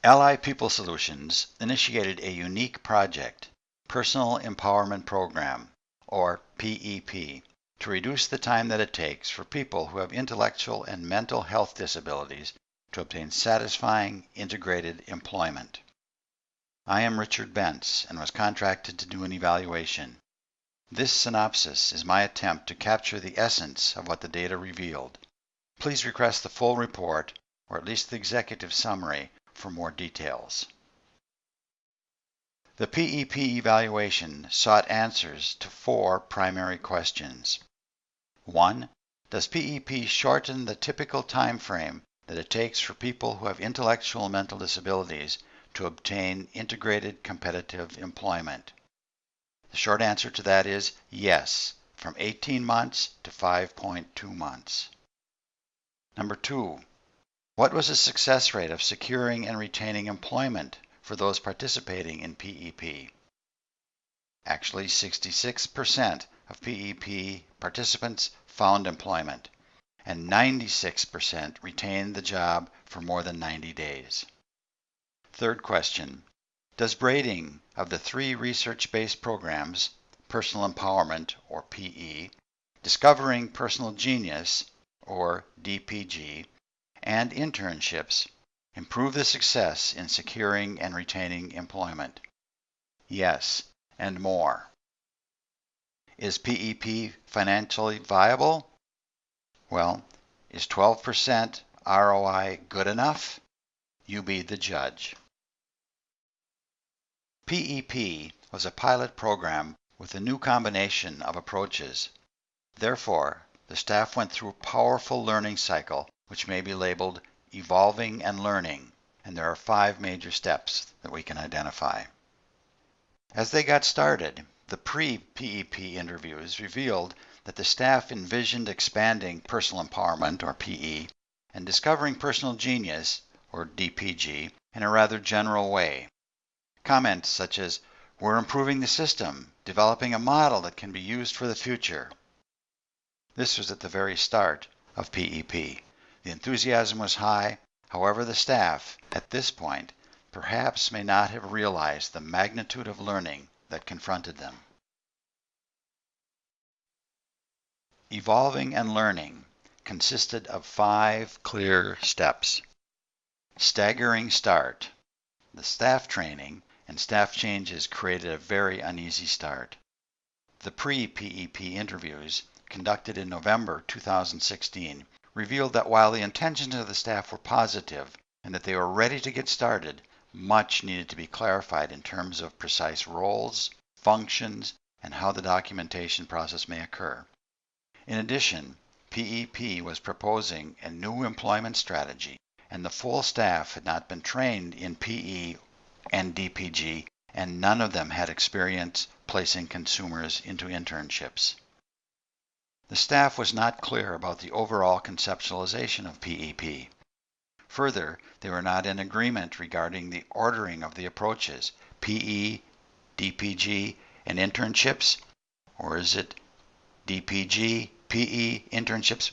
Ally People Solutions initiated a unique project, Personal Empowerment Program, or PEP, to reduce the time that it takes for people who have intellectual and mental health disabilities to obtain satisfying, integrated employment. I am Richard Bentz and was contracted to do an evaluation. This synopsis is my attempt to capture the essence of what the data revealed. Please request the full report, or at least the executive summary, for more details. The PEP evaluation sought answers to 4 primary questions. 1. Does PEP shorten the typical time frame that it takes for people who have intellectual and mental disabilities to obtain integrated competitive employment? The short answer to that is yes, from 18 months to 5.2 months. Number 2. What was the success rate of securing and retaining employment for those participating in PEP? Actually, 66% of PEP participants found employment, and 96% retained the job for more than 90 days. Third question. Does braiding of the 3 research-based programs, Personal Empowerment, or PE, Discovering Personal Genius, or DPG, and internships improve the success in securing and retaining employment? Yes, and more. Is PEP financially viable? Well, is 12% ROI good enough? You be the judge. PEP was a pilot program with a new combination of approaches. Therefore, the staff went through a powerful learning cycle which may be labeled evolving and learning, and there are 5 major steps that we can identify. As they got started, the pre-PEP interviews revealed that the staff envisioned expanding Personal Empowerment, or PE, and Discovering Personal Genius, or DPG, in a rather general way. Comments such as, "We're improving the system, developing a model that can be used for the future." This was at the very start of PEP. The enthusiasm was high, however the staff, at this point, perhaps may not have realized the magnitude of learning that confronted them. Evolving and learning consisted of 5 clear steps. Staggering start. The staff training and staff changes created a very uneasy start. The pre-PEP interviews, conducted in November 2016, revealed that while the intentions of the staff were positive and that they were ready to get started, much needed to be clarified in terms of precise roles, functions, and how the documentation process may occur. In addition, PEP was proposing a new employment strategy, and the full staff had not been trained in PE and DPG, and none of them had experience placing consumers into internships. The staff was not clear about the overall conceptualization of PEP. Further, they were not in agreement regarding the ordering of the approaches, PE, DPG, and internships, or is it DPG, PE, internships?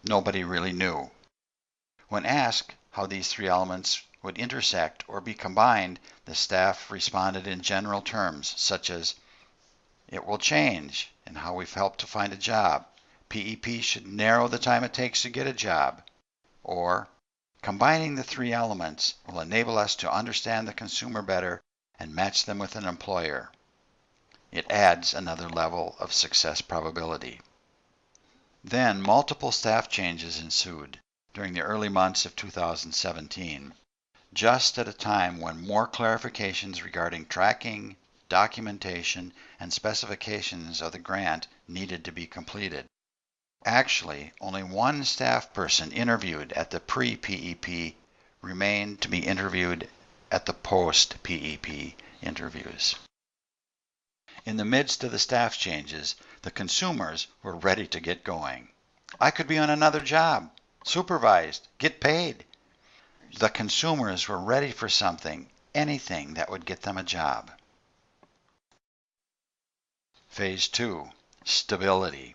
Nobody really knew. When asked how these 3 elements would intersect or be combined, the staff responded in general terms, such as, "It will change in how we've helped to find a job. PEP should narrow the time it takes to get a job." Or, "Combining the 3 elements will enable us to understand the consumer better and match them with an employer." It adds another level of success probability. Then multiple staff changes ensued during the early months of 2017, just at a time when more clarifications regarding tracking, documentation, and specifications of the grant needed to be completed. Actually, only 1 staff person interviewed at the pre-PEP remained to be interviewed at the post-PEP interviews. In the midst of the staff changes, the consumers were ready to get going. "I could be on another job, supervised, get paid." The consumers were ready for something, anything that would get them a job. Phase 2, Stability.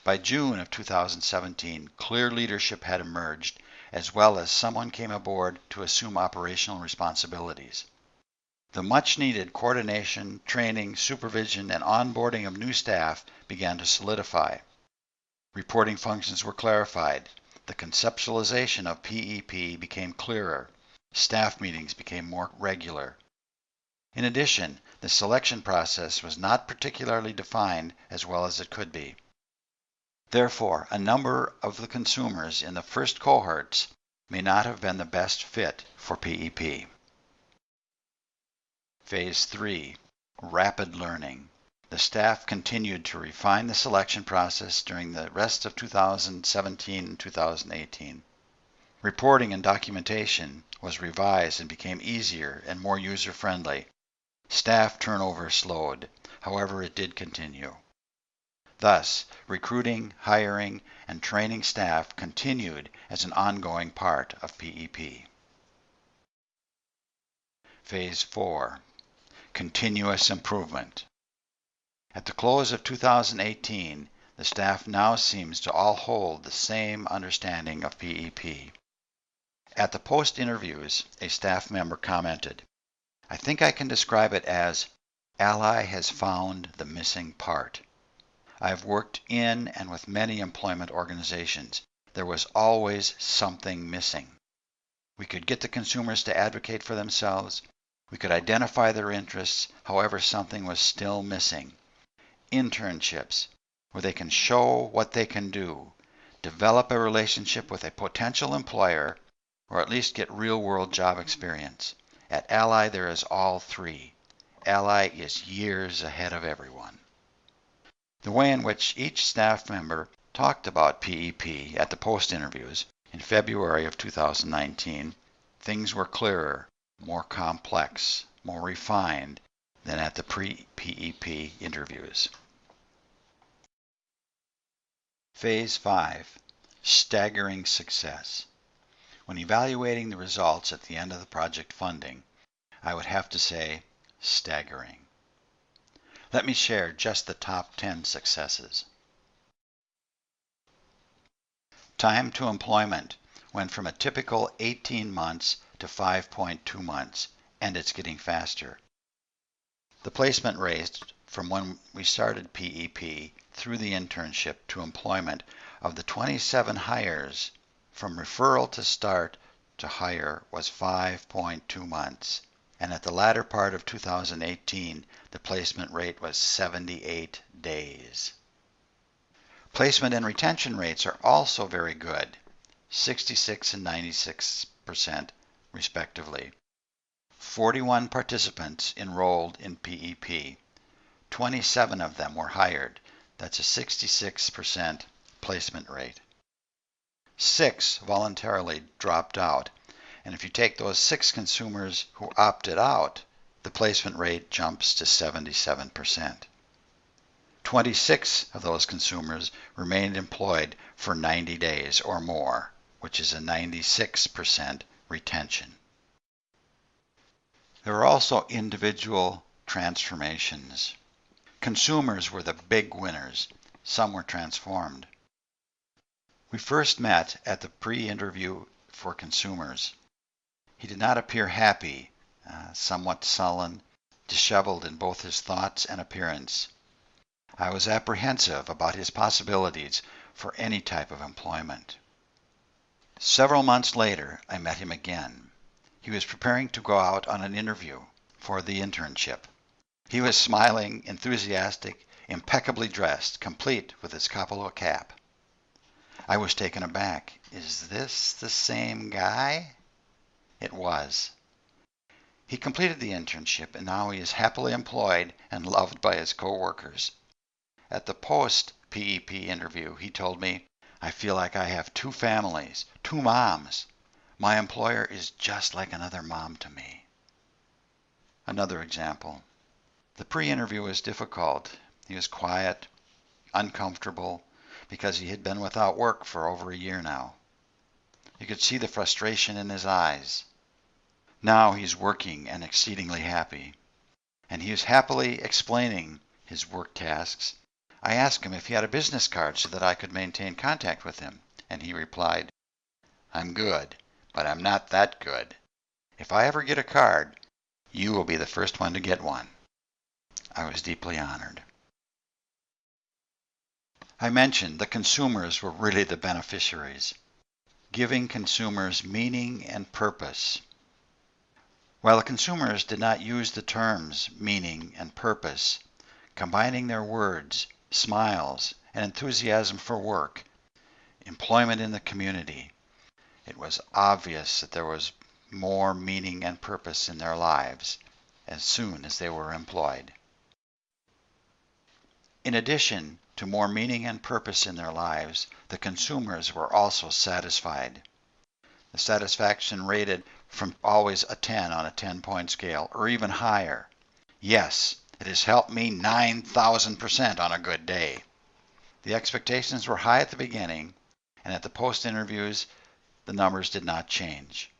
By June of 2017, clear leadership had emerged, as well as someone came aboard to assume operational responsibilities. The much-needed coordination, training, supervision, and onboarding of new staff began to solidify. Reporting functions were clarified. The conceptualization of PEP became clearer. Staff meetings became more regular. In addition, the selection process was not particularly defined as well as it could be. Therefore, a number of the consumers in the first cohorts may not have been the best fit for PEP. Phase 3. Rapid learning. The staff continued to refine the selection process during the rest of 2017 and 2018. Reporting and documentation was revised and became easier and more user-friendly. Staff turnover slowed, however it did continue. Thus, recruiting, hiring, and training staff continued as an ongoing part of PEP. Phase 4. Continuous improvement. At the close of 2018, the staff now seems to all hold the same understanding of PEP. At the post-interviews, a staff member commented, "I think I can describe it as Ally has found the missing part. I've worked in and with many employment organizations. There was always something missing. We could get the consumers to advocate for themselves. We could identify their interests. However, something was still missing. Internships, where they can show what they can do, develop a relationship with a potential employer, or at least get real-world job experience. At Ally, there is all three. Ally is years ahead of everyone." The way in which each staff member talked about PEP at the post-interviews in February of 2019, things were clearer, more complex, more refined than at the pre-PEP interviews. Phase 5. Staggering success. When evaluating the results at the end of the project funding, I would have to say staggering. Let me share just the top 10 successes. Time to employment went from a typical 18 months to 5.2 months, and it's getting faster. The placement rate from when we started PEP through the internship to employment of the 27 hires from referral to start to hire was 5.2 months. And at the latter part of 2018, the placement rate was 78 days. Placement and retention rates are also very good, 66 and 96% respectively. 41 participants enrolled in PEP. 27 of them were hired. That's a 66% placement rate. 6 voluntarily dropped out. And if you take those 6 consumers who opted out, the placement rate jumps to 77%. 26 of those consumers remained employed for 90 days or more, which is a 96% retention. There are also individual transformations. Consumers were the big winners. Some were transformed. We first met at the pre-interview for consumers. He did not appear happy, somewhat sullen, disheveled in both his thoughts and appearance. I was apprehensive about his possibilities for any type of employment. Several months later, I met him again. He was preparing to go out on an interview for the internship. He was smiling, enthusiastic, impeccably dressed, complete with his capolo cap. I was taken aback. Is this the same guy? It was. He completed the internship, and now he is happily employed and loved by his co-workers. At the post-PEP interview, he told me, "I feel like I have 2 families, 2 moms. My employer is just like another mom to me." Another example. The pre-interview was difficult. He was quiet, uncomfortable, because he had been without work for over a year now. You could see the frustration in his eyes. Now he's working and exceedingly happy. And he was happily explaining his work tasks. I asked him if he had a business card so that I could maintain contact with him, and he replied, I'm good, but I'm not that good. If I ever get a card, you will be the first one to get one." I was deeply honored. I mentioned the consumers were really the beneficiaries, giving consumers meaning and purpose. While the consumers did not use the terms meaning and purpose, combining their words, smiles, and enthusiasm for work, employment in the community, it was obvious that there was more meaning and purpose in their lives as soon as they were employed. In addition to more meaning and purpose in their lives, the consumers were also satisfied. The satisfaction rated from always a 10 on a 10-point scale, or even higher. "Yes, it has helped me 9,000% on a good day." The expectations were high at the beginning, and at the post-interviews, the numbers did not change.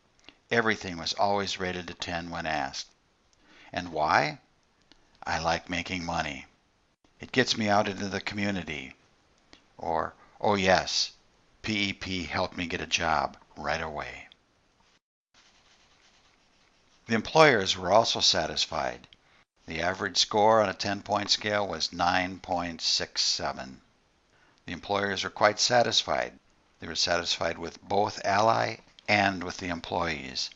Everything was always rated a 10 when asked. And why? "I like making money. It gets me out into the community." Or, "Oh yes, PEP helped me get a job right away." The employers were also satisfied. The average score on a 10-point scale was 9.67. The employers were quite satisfied. They were satisfied with both Ally and with the employees.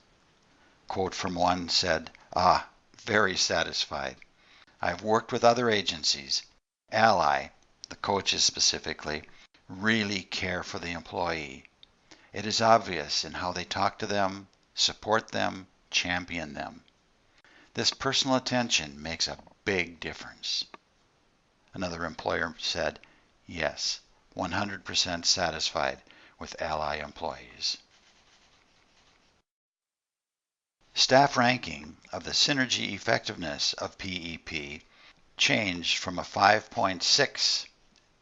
Quote from one said, "Very satisfied. I've worked with other agencies. Ally, the coaches specifically, really care for the employee. It is obvious in how they talk to them, support them, champion them. This personal attention makes a big difference." Another employer said, "Yes, 100% satisfied with Ally employees." Staff ranking of the synergy effectiveness of PEP changed from a 5.6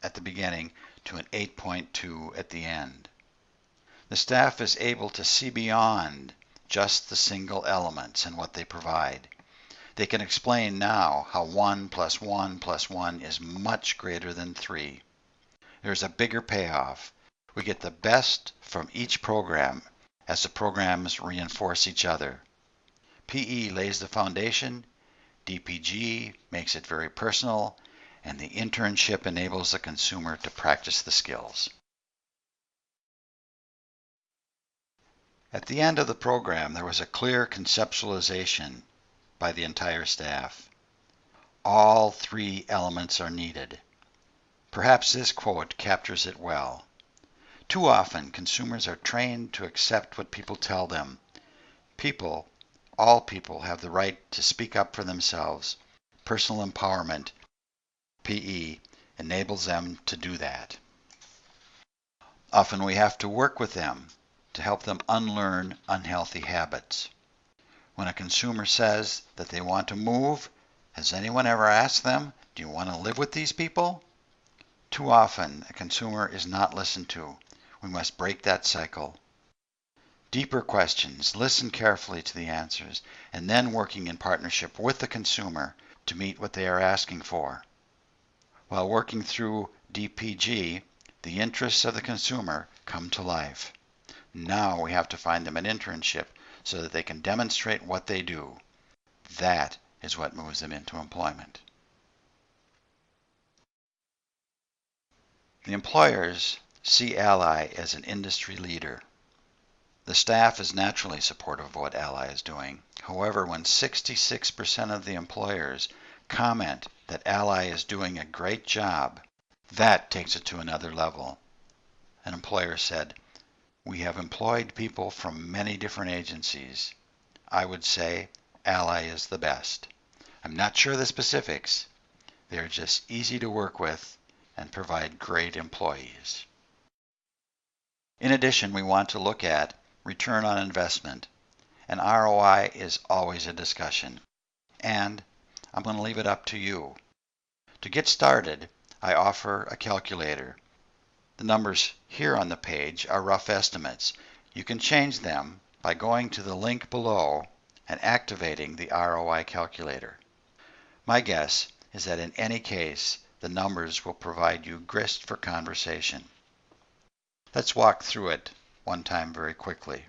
at the beginning to an 8.2 at the end. The staff is able to see beyond just the single elements and what they provide. They can explain now how 1 + 1 + 1 is much greater than 3. There's a bigger payoff. We get the best from each program as the programs reinforce each other. PE lays the foundation, DPG makes it very personal, and the internship enables the consumer to practice the skills. At the end of the program, there was a clear conceptualization by the entire staff. All three elements are needed. Perhaps this quote captures it well. Too often, consumers are trained to accept what people tell them. All people have the right to speak up for themselves. Personal empowerment, PE, enables them to do that. Often we have to work with them to help them unlearn unhealthy habits. When a consumer says that they want to move, has anyone ever asked them, "Do you want to live with these people?" Too often, a consumer is not listened to. We must break that cycle. Deeper questions, listen carefully to the answers, and then working in partnership with the consumer to meet what they are asking for. While working through DPG, the interests of the consumer come to life. Now we have to find them an internship so that they can demonstrate what they do. That is what moves them into employment. The employers see Ally as an industry leader. The staff is naturally supportive of what Ally is doing. However, when 66% of the employers comment that Ally is doing a great job, that takes it to another level. An employer said, "We have employed people from many different agencies. I would say Ally is the best. I'm not sure the specifics. They're just easy to work with and provide great employees." In addition, we want to look at return on investment, and ROI is always a discussion. And I'm going to leave it up to you. To get started, I offer a calculator. The numbers here on the page are rough estimates. You can change them by going to the link below and activating the ROI calculator. My guess is that in any case, the numbers will provide you grist for conversation. Let's walk through it one time very quickly.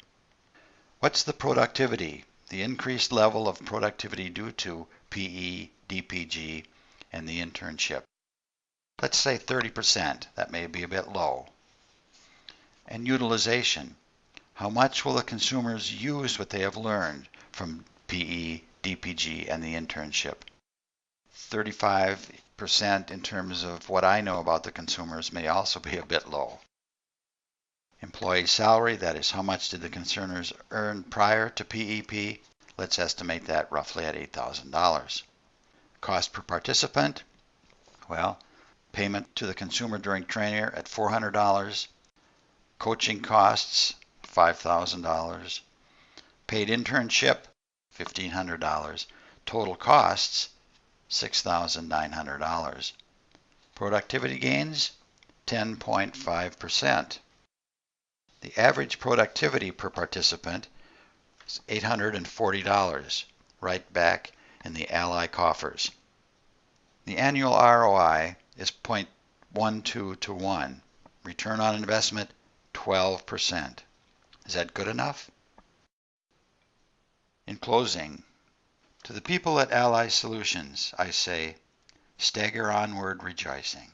What's the productivity? The increased level of productivity due to PE, DPG, and the internship. Let's say 30%. That may be a bit low. And utilization. How much will the consumers use what they have learned from PE, DPG, and the internship? 35% in terms of what I know about the consumers may also be a bit low. Employee salary, that is how much did the consumers earn prior to PEP? Let's estimate that roughly at $8,000. Cost per participant, well, payment to the consumer during training at $400. Coaching costs, $5,000. Paid internship, $1,500. Total costs, $6,900. Productivity gains, 10.5%. The average productivity per participant is $840, right back in the Ally coffers. The annual ROI is 0.12 to 1. Return on investment, 12%. Is that good enough? In closing, to the people at Ally Solutions, I say, stagger onward rejoicing.